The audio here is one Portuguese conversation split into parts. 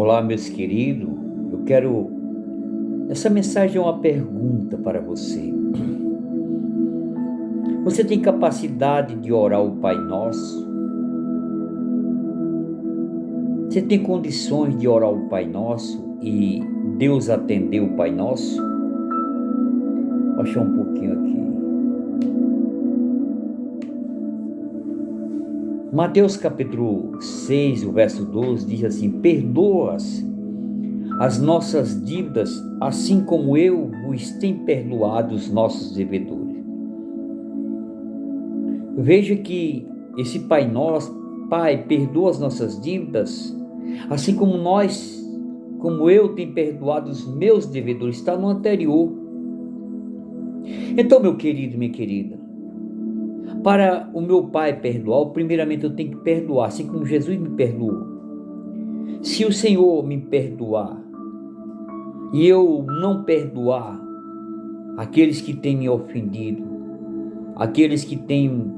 Olá, meus queridos. Eu quero. Essa mensagem é uma pergunta para você. Você tem capacidade de orar o Pai Nosso? Você tem condições de orar o Pai Nosso e Deus atender o Pai Nosso? Vou baixar um pouquinho aqui. Mateus capítulo 6, o verso 12 diz assim: perdoa-as as nossas dívidas, assim como eu vos tenho perdoado os nossos devedores. Veja que esse Pai Nosso, Pai, perdoa as nossas dívidas, assim como eu tenho perdoado os meus devedores, está no anterior. Então, meu querido, minha querida, para o meu Pai perdoar, primeiramente eu tenho que perdoar, assim como Jesus me perdoou. Se o Senhor me perdoar e eu não perdoar aqueles que têm me ofendido, aqueles que têm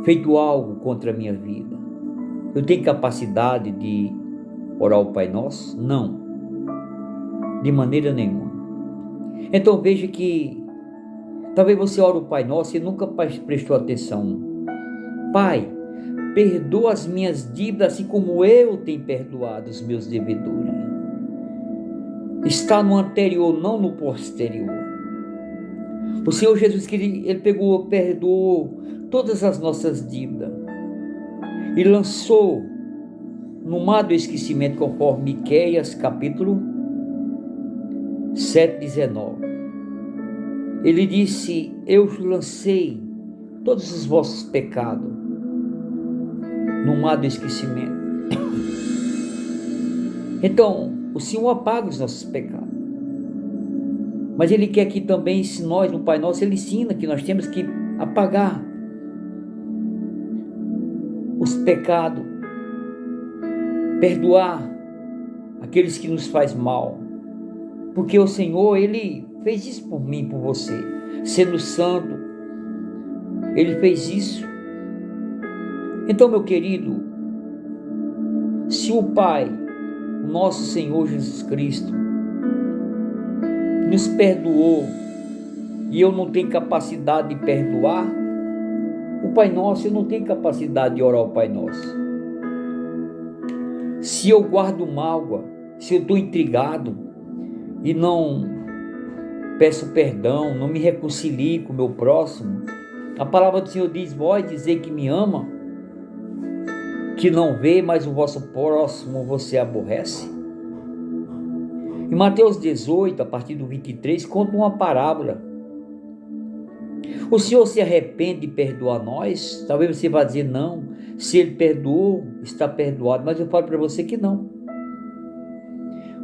feito algo contra a minha vida, eu tenho capacidade de orar o Pai Nosso? Não, de maneira nenhuma. Então veja que talvez você ore o Pai Nosso e nunca prestou atenção. Pai, perdoa as minhas dívidas assim como eu tenho perdoado os meus devedores. Está no anterior, não no posterior. O Senhor Jesus, que ele perdoou todas as nossas dívidas e lançou no mar do esquecimento, conforme Miqueias capítulo 7:19. Ele disse: eu lancei todos os vossos pecados no mar do esquecimento. Então, o Senhor apaga os nossos pecados. Mas Ele quer que também, se nós, no Pai Nosso, Ele ensina que nós temos que apagar os pecados, perdoar aqueles que nos faz mal. Porque o Senhor, Ele fez isso por mim, por você. Sendo santo, Ele fez isso. Então, meu querido, se o Pai, o nosso Senhor Jesus Cristo, nos perdoou e eu não tenho capacidade de perdoar, o Pai Nosso, eu não tenho capacidade de orar o Pai Nosso. Se eu guardo mágoa, se eu estou intrigado e não peço perdão, não me reconcilio com o meu próximo, a palavra do Senhor diz: vós dizer que me ama, que não vê, mas o vosso próximo você aborrece. Em Mateus 18, a partir do 23, conta uma parábola. O Senhor se arrepende de perdoar nós? Talvez você vá dizer não. Se Ele perdoou, está perdoado. Mas eu falo para você que não.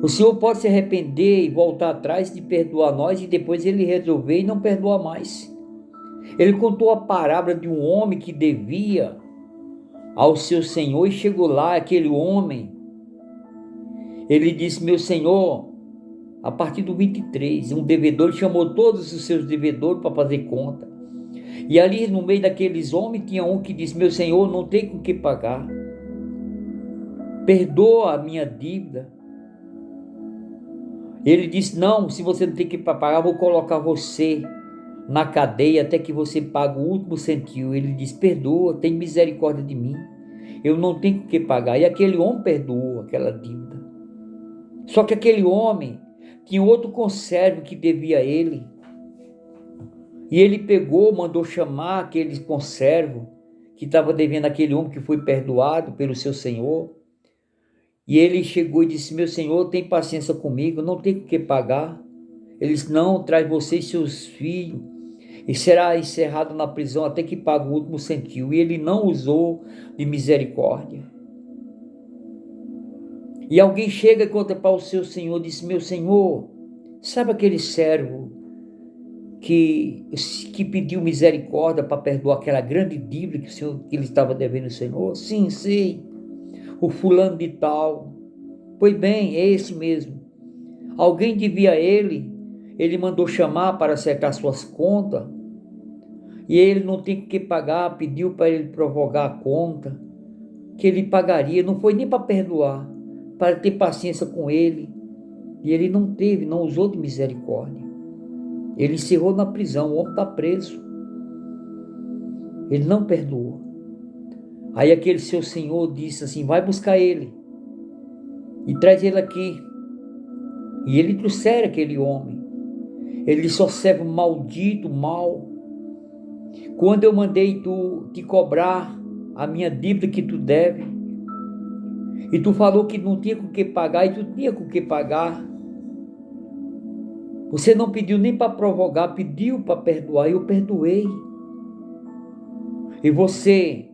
O Senhor pode se arrepender e voltar atrás de perdoar nós e depois Ele resolver e não perdoar mais. Ele contou a parábola de um homem que devia ao seu Senhor e chegou lá, aquele homem. Ele disse: meu Senhor, a partir do 23, um devedor chamou todos os seus devedores para fazer conta. E ali no meio daqueles homens tinha um que disse: meu Senhor, não tem com que pagar. Perdoa a minha dívida. Ele disse: não, se você não tem que pagar, vou colocar você na cadeia até que você pague o último centavo. Ele disse: perdoa, tem misericórdia de mim. Eu não tenho que pagar. E aquele homem perdoou aquela dívida. Só que aquele homem tinha outro conservo que devia a ele. E ele pegou, mandou chamar aquele conservo que estava devendo aquele homem que foi perdoado pelo seu senhor. E ele chegou e disse: meu senhor, tem paciência comigo, não tem o que pagar. Ele disse: não, traz você e seus filhos, e será encerrado na prisão até que pague o último centavo. E ele não usou de misericórdia. E alguém chega e conta para o seu senhor, diz: meu senhor, sabe aquele servo que pediu misericórdia para perdoar aquela grande dívida que ele estava devendo ao Senhor? Sim, sei, o fulano de tal. Pois bem, é esse mesmo. Alguém devia a ele mandou chamar para acertar suas contas, e ele não tem que pagar, pediu para ele prorrogar a conta, que ele pagaria, não foi nem para perdoar, para ter paciência com ele. E ele não teve, não usou de misericórdia. Ele encerrou na prisão, o homem está preso. Ele não perdoou. Aí aquele seu senhor disse assim: vai buscar ele e traz ele aqui. E ele trouxeram aquele homem. Ele disse: ó servo maldito, mal, quando eu mandei tu te cobrar a minha dívida que tu deve, e tu falou que não tinha com o que pagar, e tu tinha com o que pagar, você não pediu nem para provocar, pediu para perdoar, eu perdoei. E você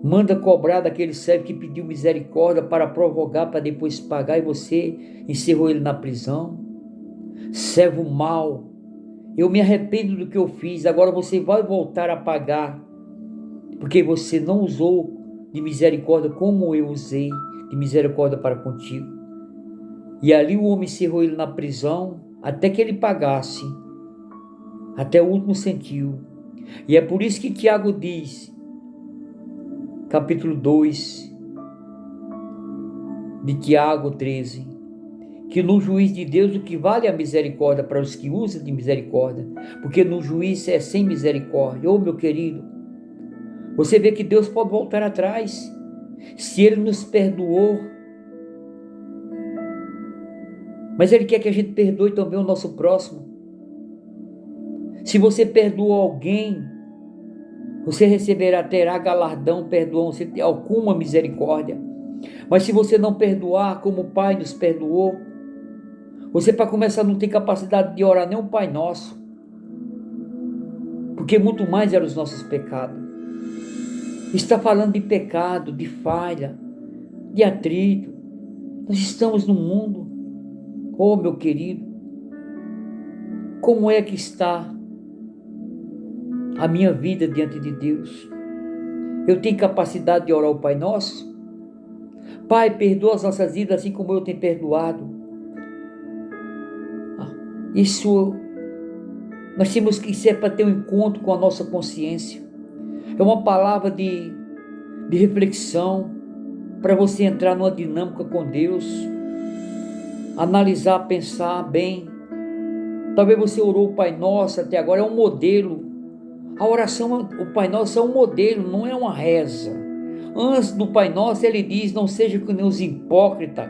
manda cobrar daquele servo que pediu misericórdia para provocar, para depois pagar, e você encerrou ele na prisão. Servo mau, eu me arrependo do que eu fiz, agora você vai voltar a pagar, porque você não usou de misericórdia como eu usei de misericórdia para contigo. E ali o homem encerrou ele na prisão, até que ele pagasse, até o último centavo. E é por isso que Tiago diz, capítulo 2 de Tiago 13, que no juiz de Deus o que vale é a misericórdia para os que usam de misericórdia, porque no juiz é sem misericórdia. Ô meu querido, você vê que Deus pode voltar atrás, se Ele nos perdoou, mas Ele quer que a gente perdoe também o nosso próximo. Se você perdoou alguém, você terá galardão, perdão, você tem alguma misericórdia. Mas se você não perdoar como o Pai nos perdoou, você para começar não tem capacidade de orar nem um Pai Nosso, porque muito mais eram os nossos pecados. Está falando de pecado, de falha, de atrito. Nós estamos no mundo. Oh meu querido, como é que está a minha vida diante de Deus? Eu tenho capacidade de orar o Pai Nosso? Pai, perdoa as nossas vidas assim como eu tenho perdoado. Isso, nós temos que ser para ter um encontro com a nossa consciência. É uma palavra de reflexão para você entrar numa dinâmica com Deus, analisar, pensar bem. Talvez você orou o Pai Nosso até agora, é um modelo. A oração, o Pai Nosso é um modelo, não é uma reza. Antes do Pai Nosso ele diz: não seja como os hipócritas,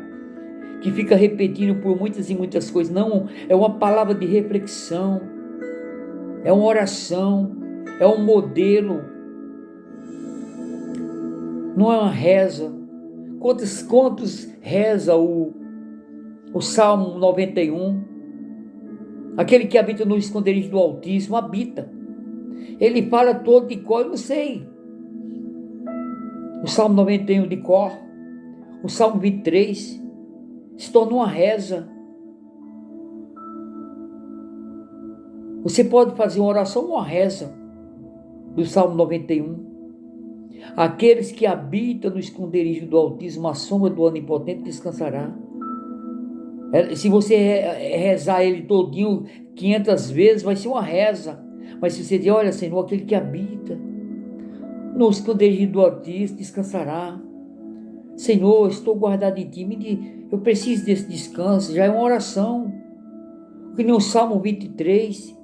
que fica repetindo por muitas e muitas coisas. Não, é uma palavra de reflexão, é uma oração, é um modelo, não é uma reza. Quantos reza o Salmo 91? Aquele que habita no esconderijo do Altíssimo, habita. Ele fala todo de cor, eu não sei. O Salmo 91 de cor, o Salmo 23, se tornou uma reza. Você pode fazer uma oração ou uma reza do Salmo 91. Aqueles que habitam no esconderijo do Altíssimo, a sombra do Onipotente descansará. Se você rezar ele todinho 500 vezes, vai ser uma reza. Mas se você dizer: olha Senhor, aquele que habita no esconderijo do Altíssimo descansará. Senhor, estou guardado em ti, eu preciso desse descanso. Já é uma oração, que nem o Salmo 23,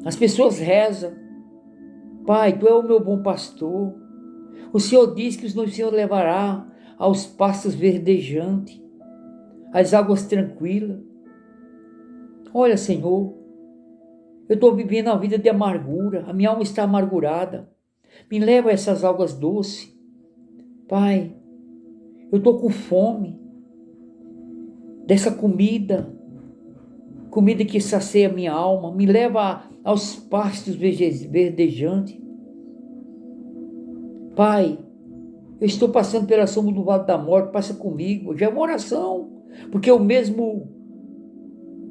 as pessoas rezam: Pai, tu é o meu bom pastor, o Senhor diz que o Senhor levará aos pastos verdejantes, às águas tranquilas. Olha Senhor, eu estou vivendo a vida de amargura, a minha alma está amargurada, me leva a essas águas doces. Pai, eu estou com fome dessa comida que sacia a minha alma, me leva aos pastos verdejantes. Pai, eu estou passando pela sombra do vale da morte, passa comigo. Já é uma oração, porque o mesmo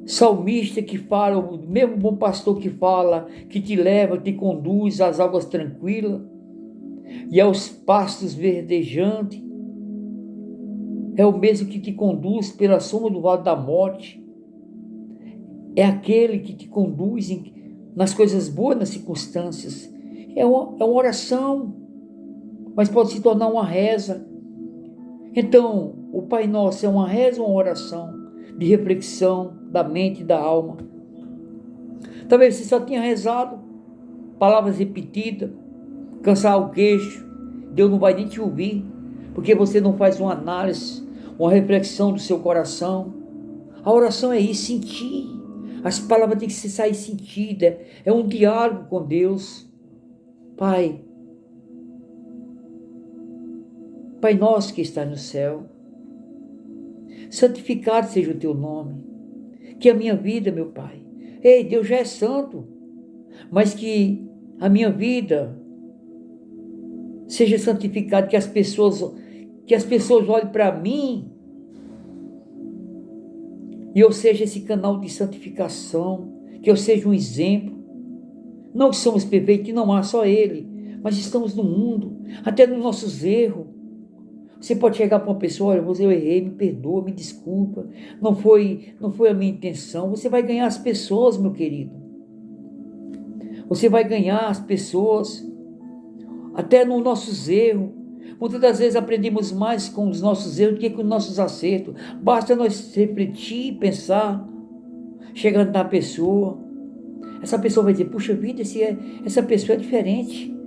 salmista que fala, o mesmo bom pastor que fala, que te leva, te conduz às águas tranquilas e aos pastos verdejantes, é o mesmo que te conduz pela sombra do vale da morte. É aquele que te conduz nas coisas boas, nas circunstâncias. É uma oração, mas pode se tornar uma reza. Então, o Pai Nosso é uma reza, uma oração de reflexão da mente e da alma. Talvez você só tenha rezado palavras repetidas, cansar o queixo, Deus não vai nem te ouvir, porque você não faz uma análise, uma reflexão do seu coração. A oração é isso, sentir. As palavras têm que sair sentidas, é um diálogo com Deus. Pai nosso que está no céu, santificado seja o teu nome, que a minha vida, meu Pai, ei, Deus já é santo, mas que a minha vida seja santificada, que as pessoas olhem para mim e eu seja esse canal de santificação, que eu seja um exemplo. Não que somos perfeitos, que não há só Ele, mas estamos no mundo, até nos nossos erros. Você pode chegar para uma pessoa: olha, eu errei, me perdoa, me desculpa, não foi a minha intenção. Você vai ganhar as pessoas, meu querido. Você vai ganhar as pessoas, até nos nossos erros. Muitas das vezes aprendemos mais com os nossos erros do que com os nossos acertos. Basta nós refletir, pensar, chegando na pessoa. Essa pessoa vai dizer: puxa vida, essa pessoa é diferente.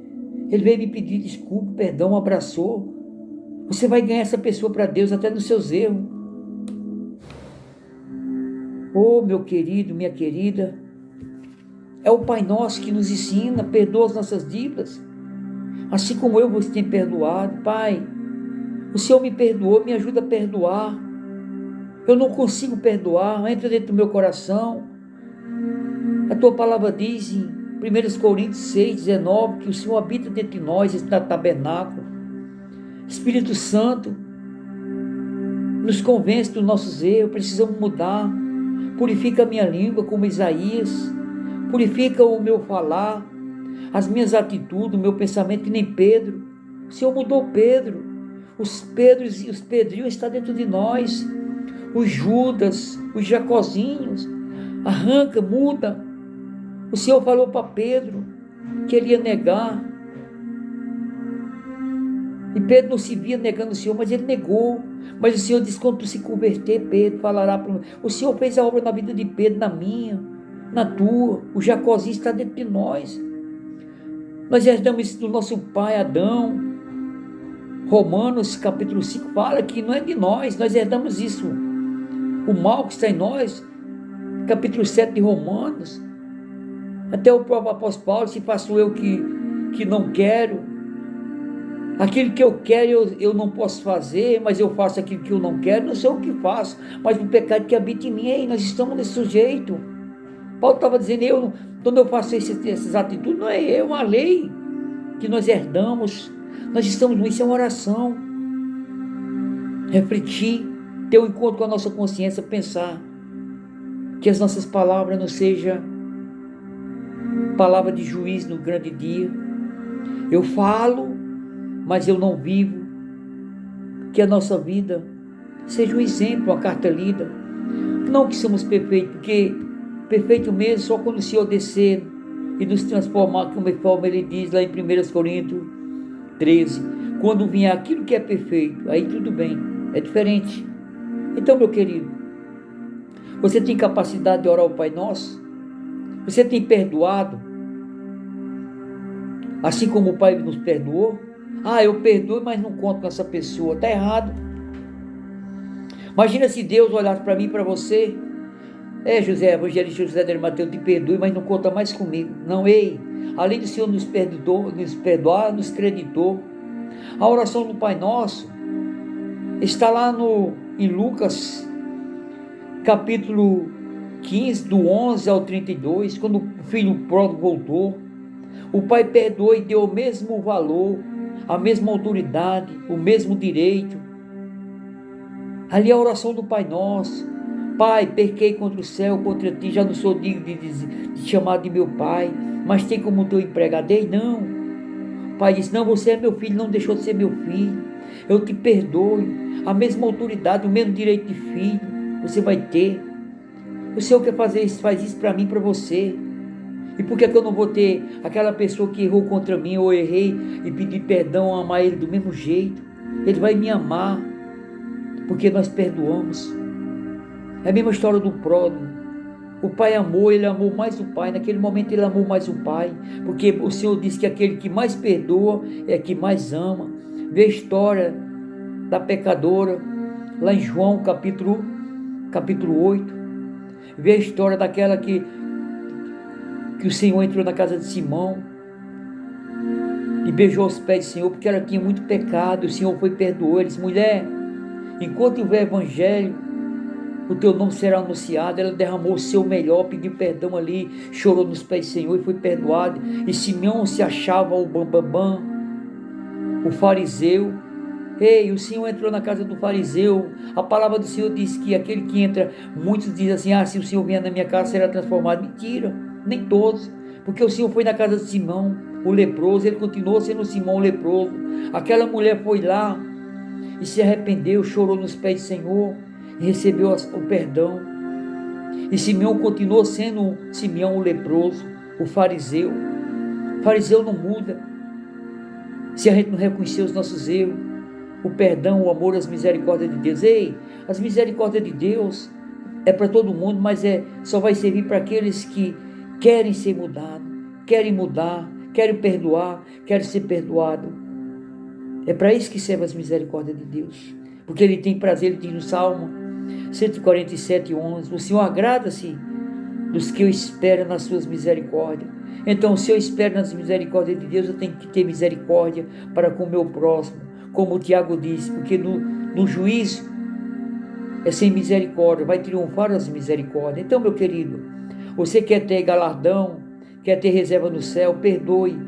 Ele veio me pedir desculpa, perdão, abraçou. Você vai ganhar essa pessoa para Deus até nos seus erros. Oh, meu querido, minha querida, é o Pai Nosso que nos ensina: perdoa as nossas dívidas, assim como eu vos tenho perdoado. Pai, o Senhor me perdoou, me ajuda a perdoar. Eu não consigo perdoar, entra dentro do meu coração. A tua palavra diz em 1 Coríntios 6:19 que o Senhor habita dentro de nós, está no tabernáculo. Espírito Santo, nos convence dos nossos erros, precisamos mudar. Purifica a minha língua como Isaías, purifica o meu falar, as minhas atitudes, o meu pensamento, que nem Pedro. O Senhor mudou Pedro. Os Pedros e os Pedrinhos estão dentro de nós. Os Judas, os Jacozinhos, arranca, muda. O Senhor falou para Pedro que ele ia negar. E Pedro não se via negando o Senhor, mas ele negou. Mas o Senhor disse: quando tu se converter, Pedro, falará para mim. O Senhor fez a obra na vida de Pedro, na minha, na tua. O Jacozinho está dentro de nós. Nós herdamos isso do nosso pai Adão. Romanos capítulo 5 fala que não é de nós herdamos isso. O mal que está em nós, capítulo 7 de Romanos. Até o próprio apóstolo Paulo: se faço eu que não quero, aquilo que eu quero eu não posso fazer, mas eu faço aquilo que eu não quero, não sei o que faço, mas o pecado que habita em mim. Aí nós estamos nesse sujeito. Paulo estava dizendo: quando eu faço essas atitudes, não é uma lei que nós herdamos. Nós estamos nisso, é uma oração. Refletir, ter um encontro com a nossa consciência, pensar que as nossas palavras não sejam palavra de juízo no grande dia. Eu falo, mas eu não vivo. Que a nossa vida seja um exemplo, uma carta lida. Não que somos perfeitos, porque perfeito mesmo só quando o Senhor descer e nos transformar, conforme ele diz lá em 1 Coríntios 13, quando vier aquilo que é perfeito, aí tudo bem, é diferente. Então, meu querido, você tem capacidade de orar o Pai Nosso? Você tem perdoado assim como o Pai nos perdoou? Eu perdoo, mas não conto com essa pessoa. Está errado. Imagina se Deus olhasse para mim e para você: José, evangelista José de Arimateus, te perdoe, mas não conta mais comigo. Não, ei, além do Senhor nos perdoar, nos creditou. A oração do Pai Nosso está lá em Lucas, capítulo 15, do 11 ao 32, quando o filho pródigo voltou. O Pai perdoou e deu o mesmo valor, a mesma autoridade, o mesmo direito. Ali é a oração do Pai Nosso: Pai, pequei contra o céu, contra ti, já não sou digno de chamar de meu pai, mas tem como teu empregado. Não. O Pai disse: não, você é meu filho, não deixou de ser meu filho, eu te perdoo. A mesma autoridade, o mesmo direito de filho, você vai ter. O Senhor quer fazer isso, faz isso para mim, para você. E por que eu não vou ter aquela pessoa que errou contra mim, ou errei e pedir perdão, amar ele do mesmo jeito? Ele vai me amar. porque nós perdoamos. É a mesma história do pródigo. O pai amou, ele amou mais o pai. Naquele momento ele amou mais o pai, porque o Senhor disse que aquele que mais perdoa é que mais ama. Vê a história da pecadora, lá em João capítulo 8. Vê a história daquela que o Senhor entrou na casa de Simão e beijou os pés do Senhor, porque ela tinha muito pecado, e o Senhor foi e perdoou. Ele disse: mulher, enquanto houver evangelho, o teu nome será anunciado. Ela derramou o seu melhor, pediu perdão ali, chorou nos pés do Senhor e foi perdoada. E Simeão se achava o bambambam, o fariseu. Ei, o Senhor entrou na casa do fariseu. A palavra do Senhor diz que aquele que entra, muitos dizem assim: se o Senhor vier na minha casa, será transformado. Mentira, nem todos, porque o Senhor foi na casa de Simão, o leproso. Ele continuou sendo Simão o leproso. Aquela mulher foi lá e se arrependeu, chorou nos pés do Senhor e recebeu o perdão. E Simeão continuou sendo Simeão o leproso, o fariseu. O fariseu não muda se a gente não reconhecer os nossos erros, o perdão, o amor, as misericórdias de Deus. Ei, as misericórdias de Deus é para todo mundo, mas só vai servir para aqueles que querem ser mudados, querem mudar, querem perdoar, querem ser perdoados. É para isso que serve as misericórdias de Deus, porque Ele tem prazer. Ele diz no Salmo 147:11: o Senhor agrada-se dos que eu espero nas suas misericórdias. Então, se eu espero nas misericórdias de Deus, eu tenho que ter misericórdia para com o meu próximo, como o Tiago disse, porque no juízo é sem misericórdia, vai triunfar as misericórdias. Então, meu querido, você quer ter galardão, quer ter reserva no céu, perdoe.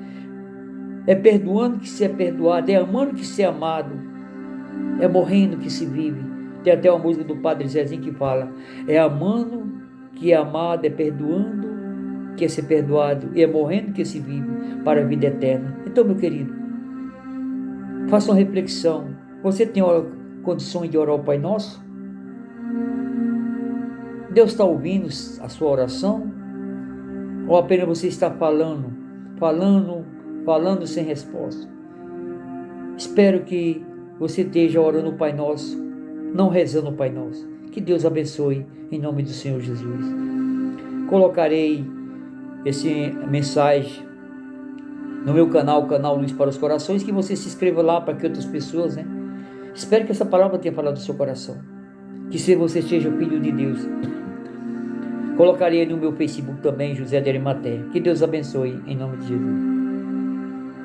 É perdoando que se é perdoado, é amando que se é amado, é morrendo que se vive. Tem até uma música do Padre Zezinho que fala: é amando que é amado, é perdoando que é ser perdoado, e é morrendo que se vive para a vida eterna. Então, meu querido, faça uma reflexão. Você tem condições de orar ao Pai Nosso? Deus está ouvindo a sua oração? Ou apenas você está falando sem resposta? Espero que você esteja orando o Pai Nosso, não rezando o Pai Nosso. Que Deus abençoe, em nome do Senhor Jesus. Colocarei essa mensagem no meu canal, o canal Luz para os Corações, que você se inscreva lá para que outras pessoas, espero que essa palavra tenha falado do seu coração, que se você seja filho de Deus. Colocarei no meu Facebook também, José de Arimateia. Que Deus abençoe, em nome de Jesus.